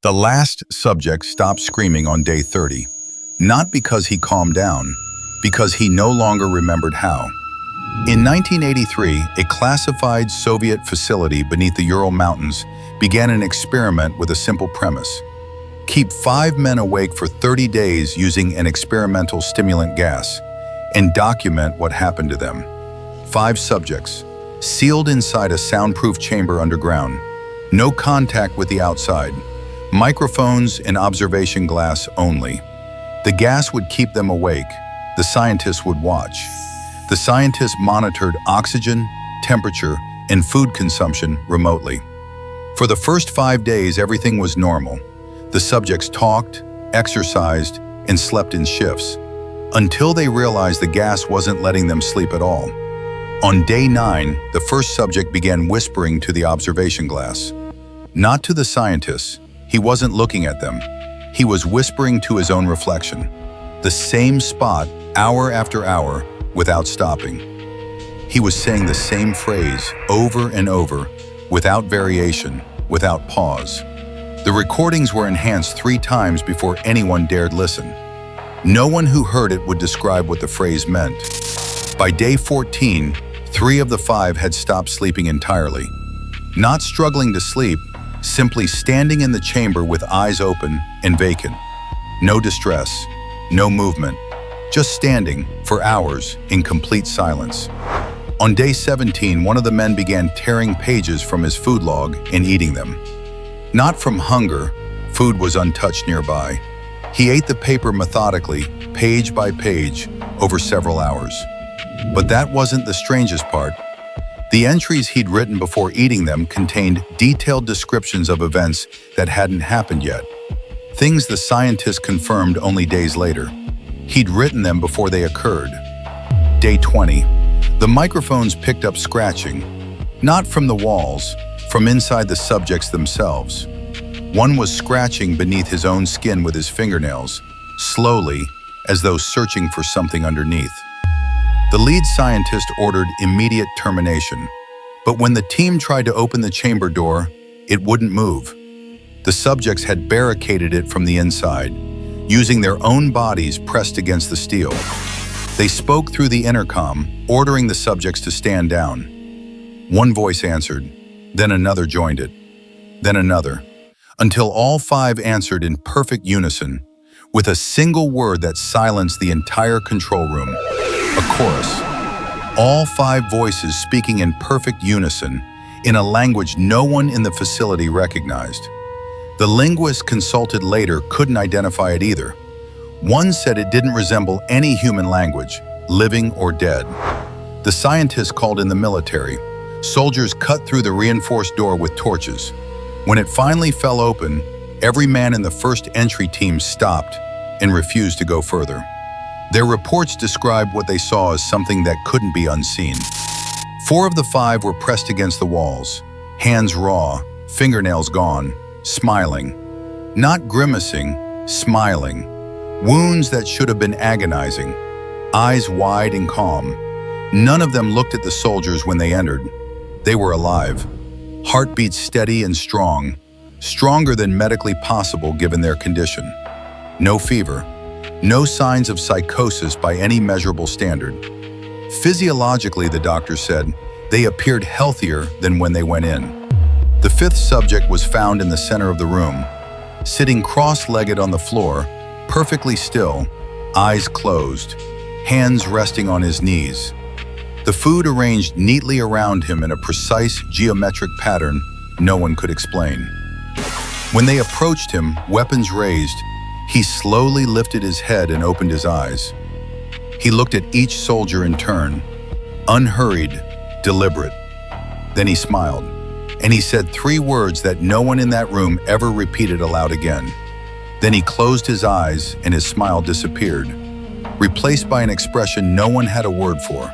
The last subject stopped screaming on day 30, not because he calmed down, because he no longer remembered how. In 1983, a classified Soviet facility beneath the Ural Mountains began an experiment with a simple premise. Keep 5 men awake for 30 days using an experimental stimulant gas and document what happened to them. 5 subjects, sealed inside a soundproof chamber underground, no contact with the outside, microphones and observation glass only. The gas would keep them awake. The scientists would watch. The scientists monitored oxygen, temperature, and food consumption remotely. For the first 5 days, everything was normal. The subjects talked, exercised, and slept in shifts, until they realized the gas wasn't letting them sleep at all. On day 9, the first subject began whispering to the observation glass. Not to the scientists. He wasn't looking at them. He was whispering to his own reflection. The same spot, hour after hour, without stopping. He was saying the same phrase over and over, without variation, without pause. The recordings were enhanced 3 times before anyone dared listen. No one who heard it would describe what the phrase meant. By day 14, 3 of the 5 had stopped sleeping entirely. Not struggling to sleep, simply standing in the chamber with eyes open and vacant. No distress, no movement, just standing for hours in complete silence. On day 17, one of the men began tearing pages from his food log and eating them. Not from hunger, food was untouched nearby. He ate the paper methodically, page by page, over several hours. But that wasn't the strangest part. The entries he'd written before eating them contained detailed descriptions of events that hadn't happened yet. Things the scientists confirmed only days later. He'd written them before they occurred. Day 20. The microphones picked up scratching, not from the walls, from inside the subjects themselves. One was scratching beneath his own skin with his fingernails, slowly, as though searching for something underneath. The lead scientist ordered immediate termination, but when the team tried to open the chamber door, it wouldn't move. The subjects had barricaded it from the inside, using their own bodies pressed against the steel. They spoke through the intercom, ordering the subjects to stand down. One voice answered, then another joined it, then another, until all 5 answered in perfect unison, with a single word that silenced the entire control room. A chorus. All 5 voices speaking in perfect unison, in a language no one in the facility recognized. The linguist consulted later couldn't identify it either. One said it didn't resemble any human language, living or dead. The scientists called in the military. Soldiers cut through the reinforced door with torches. When it finally fell open, every man in the first entry team stopped and refused to go further. Their reports described what they saw as something that couldn't be unseen. 4 of the 5 were pressed against the walls, hands raw, fingernails gone, smiling. Not grimacing, smiling. Wounds that should have been agonizing, eyes wide and calm. None of them looked at the soldiers when they entered. They were alive. Heartbeats steady and strong, stronger than medically possible given their condition. No fever. No signs of psychosis by any measurable standard. Physiologically, the doctor said, they appeared healthier than when they went in. The 5th subject was found in the center of the room, sitting cross-legged on the floor, perfectly still, eyes closed, hands resting on his knees. The food arranged neatly around him in a precise geometric pattern no one could explain. When they approached him, weapons raised, he slowly lifted his head and opened his eyes. He looked at each soldier in turn, unhurried, deliberate. Then he smiled, and he said 3 words that no one in that room ever repeated aloud again. Then he closed his eyes and his smile disappeared, replaced by an expression no one had a word for.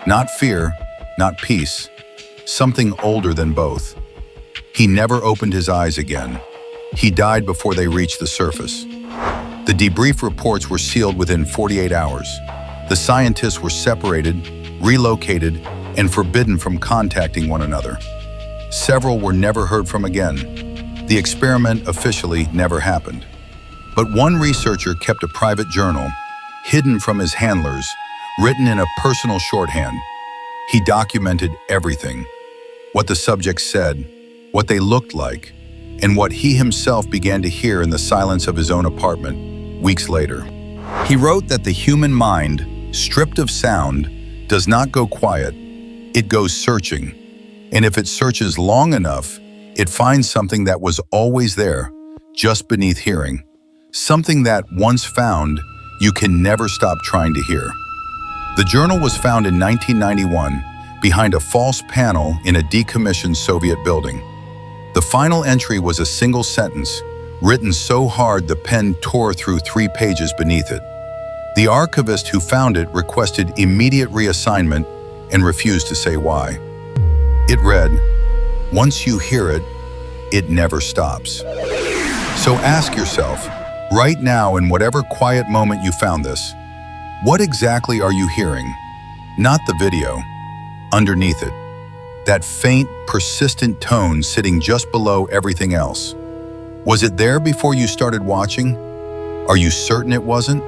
Not fear, not peace, something older than both. He never opened his eyes again. He died before they reached the surface. The debrief reports were sealed within 48 hours. The scientists were separated, relocated, and forbidden from contacting one another. Several were never heard from again. The experiment officially never happened. But one researcher kept a private journal, hidden from his handlers, written in a personal shorthand. He documented everything: what the subjects said, what they looked like, and what he himself began to hear in the silence of his own apartment weeks later. He wrote that the human mind, stripped of sound, does not go quiet, it goes searching. And if it searches long enough, it finds something that was always there, just beneath hearing. Something that, once found, you can never stop trying to hear. The journal was found in 1991 behind a false panel in a decommissioned Soviet building. The final entry was a single sentence, written so hard the pen tore through 3 pages beneath it. The archivist who found it requested immediate reassignment and refused to say why. It read, "Once you hear it, it never stops." So ask yourself, right now in whatever quiet moment you found this, what exactly are you hearing? Not the video, underneath it. That faint, persistent tone sitting just below everything else. Was it there before you started watching? Are you certain it wasn't?